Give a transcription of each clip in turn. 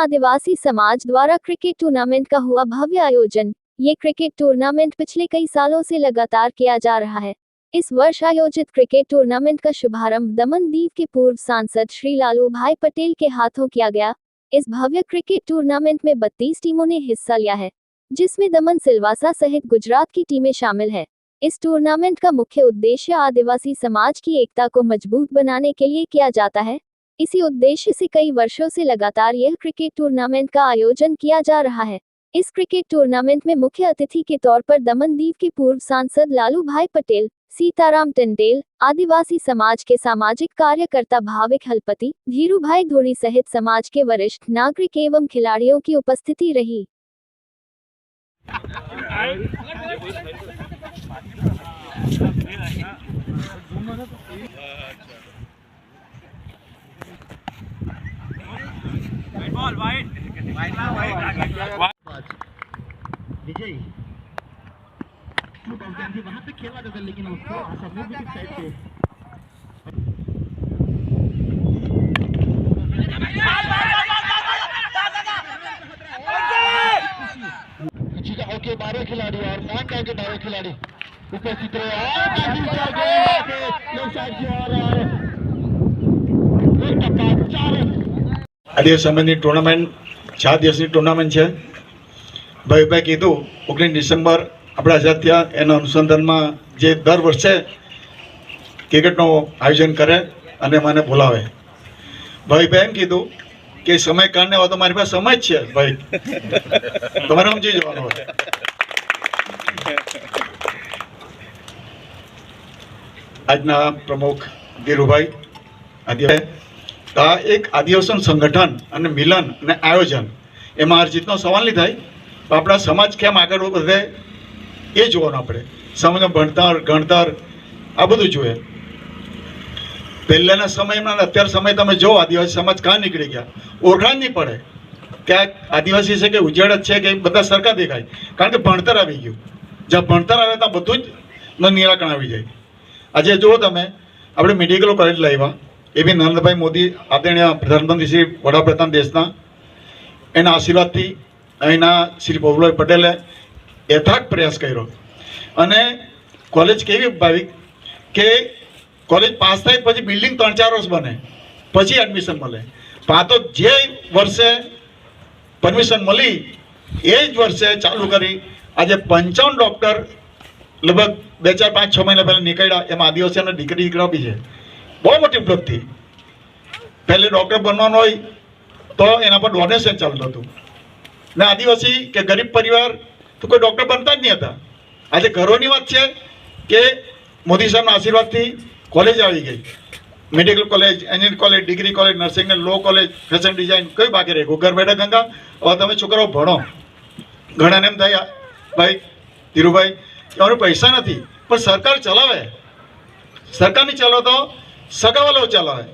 आदिवासी समाज द्वारा cricket tournament का हुआ भव्य आयोजन। ये क्रिकेट टूर्नामेंट पिछले कई सालों से लगातार किया जा रहा है। इस वर्ष आयोजित क्रिकेट टूर्नामेंट का शुभारंभ दमन दीव के पूर्व सांसद श्री लालू भाई पटेल के हाथों किया गया। इस भव्य क्रिकेट टूर्नामेंट में 32 टीमों ने हिस्सा लिया है, जिसमें दमन सिलवासा सहित गुजरात की टीमें शामिल है। इस टूर्नामेंट का मुख्य उद्देश्य आदिवासी समाज की एकता को मजबूत बनाने के लिए किया जाता है। इसी उद्देश्य से कई वर्षों से लगातार यह क्रिकेट टूर्नामेंट का आयोजन किया जा रहा है। इस क्रिकेट टूर्नामेंट में मुख्य अतिथि के तौर पर दमन दीव के पूर्व सांसद लालू भाई पटेल, सीताराम टंडेल, आदिवासी समाज के सामाजिक कार्यकर्ता भाविक हलपति, धीरू भाई धोड़ी सहित समाज के वरिष्ठ नागरिक एवं खिलाड़ियों की उपस्थिति रही। विजय वहां पे खेला था, लेकिन उसको सबमिट साइड से के 12 खिलाड़ी और मान के 12 खिलाड़ी उपस्थित रहे आदिवासी संबंधी टूर्नामेंट 4 દિવસની ટુર્નામેન્ટ છે। ભાઈ કીધું 19 ડિસેમ્બર આપણે આઝાદ થયા એના અનુસંધાનમાં જે દર વર્ષે ક્રિકેટનું આયોજન કરે અને મને બોલાવે। ભાઈ એમ કીધું કે સમય કાઢને હોય તો મારી પાસે સમય જ છે ભાઈ, તમારે સમજી જવાનું હોય। આજના પ્રમુખ ધીરુભાઈ આ એક આદિવાસી સંગઠન અને મિલન અને આયોજન એમાં હાર જીતનો સવાલ નહીં થાય, પણ આપણા સમાજ કેમ આગળ વધે એ જોવાનું। આપણે સમાજમાં ભણતર ગણતર આ બધું જોઈએ। પહેલાના સમયમાં અત્યાર સમય તમે જો આદિવાસી સમાજ કાં નીકળી ગયા, ઓળખાણ નહીં પડે કે આદિવાસી છે કે ઉજ્જડ જ છે કે બધા સરખા દેખાય, કારણ કે ભણતર આવી ગયું। જ્યાં ભણતર આવે ત્યાં બધું જ નિરાકરણ આવી જાય। આજે જુઓ તમે આપણે મેડિકલ કોલેજ લાવ્યા, એ બી નરેન્દ્રભાઈ મોદી આદરણીય પ્રધાનમંત્રી શ્રી વડાપ્રધાન દેશના એના આશીર્વાદથી અહીંના શ્રી પ્રભુભાઈ પટેલે યથાર્થ પ્રયાસ કર્યો અને કોલેજ કેવી ભાવિક કે કોલેજ પાસ થાય પછી બિલ્ડિંગ 3-4 વર્ષ બને પછી એડમિશન મળે। પણ આ તો જે વર્ષે પરમિશન મળી એ જ વર્ષે ચાલુ કરી આજે 55 ડૉક્ટર લગભગ 2, 4, 5, 6 મહિના પહેલાં નીકળ્યા, એમાં આદિવાસીઓને દીકરા બી છે। બહુ મોટી ઉપલબ્ધિ। પહેલે ડૉક્ટર બનવાનું હોય તો એના પર ડોનેશન ચાલતું હતું ને આદિવાસી કે ગરીબ પરિવાર તો કોઈ ડૉક્ટર બનતા જ નહીં હતા। આજે ગર્વની વાત છે કે મોદી સાહેબના આશીર્વાદથી કોલેજ આવી ગઈ, medical college, engineering college, degree college, nursing law college, fashion design, કઈ બાકી રહે ઘર બેઠા ગંગા। હવે તમે છોકરાઓ ભણો, ઘણાને એમ થાય ભાઈ ધીરુભાઈ અમારે પૈસા નથી, પણ સરકાર ચલાવે। સરકાર નહીં ચલાવે તો સગાવાલાઓ ચલાવે,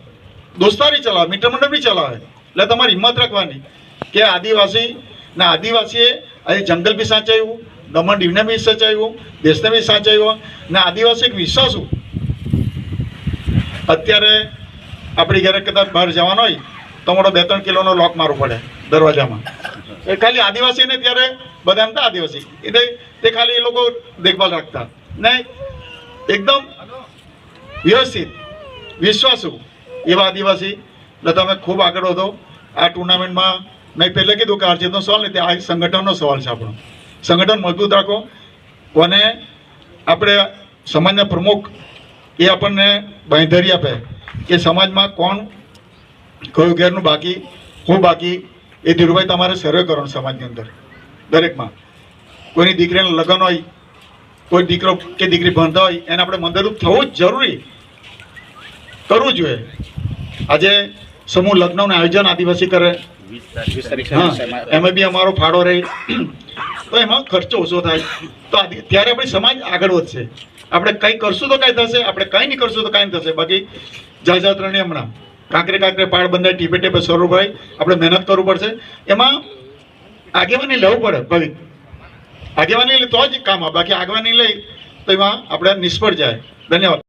દોસ્તારી ચલાવે, મિત્ર મંડળ બી ચલાવે। એટલે તમારી હિંમત રાખવાની કે આદિવાસીએ આજે જંગલ બી સાચવ્યું, દમણ દીવને બી સાચવ્યું, દેશને બી સાચવ્યો ને આદિવાસી એક વિશ્વાસું। અત્યારે આપણી ઘરે કદાચ બહાર જવાનો હોય તો મોટો 2-3 કિલોનો લોક મારવો પડે દરવાજામાં, એ ખાલી આદિવાસીને ત્યારે બધા એમ આદિવાસી એટલે તે ખાલી એ લોકો દેખભાલ રાખતા ને એકદમ વ્યવસ્થિત વિશ્વાસુ એવા આદિવાસી। એટલે તમે ખૂબ આગળ વધો આ ટુર્નામેન્ટમાં। મેં પહેલાં કીધું કે હાર-જીતનો સવાલ નથી, આ એક સંગઠનનો સવાલ છે। આપણો સંગઠન મજબૂત રાખો અને આપણે સમાજના પ્રમુખ એ આપણને બાંયધરી આપે કે સમાજમાં કોણ કયું ઘેરનું બાકી હું બાકી એ ધીરુભાઈ તમારે સર્વે કરવાનો સમાજની અંદર દરેકમાં। કોઈની દીકરીનું લગ્ન હોય, કોઈ દીકરો કે દીકરી ભણતા હોય એને આપણે મદદરૂપ થવું જ જરૂરી કરવું જોઈએ। આજે સમૂહ લગ્નનું આયોજન આદિવાસી કરે, હા એમાં બી અમારો ફાળો રહે તો એમાં ખર્ચો ઓછો થાય તો ત્યારે આપણી સમાજ આગળ વધશે। આપણે કંઈ કરશું તો કાંઈ થશે, આપણે કંઈ નહીં કરશું તો કાંઈ થશે। બાકી જાત્રાની હમણાં કાંકરે પાળ બંધાય, ટીપે ટીપે સરો ભરાય, આપણે મહેનત કરવું પડશે। એમાં આગેવાની લેવું પડે ભાવિક, આગેવાની લે તો જ કામ આવે, બાકી આગેવાની લઈ તો એમાં આપણે નિષ્ફળ જાય। ધન્યવાદ।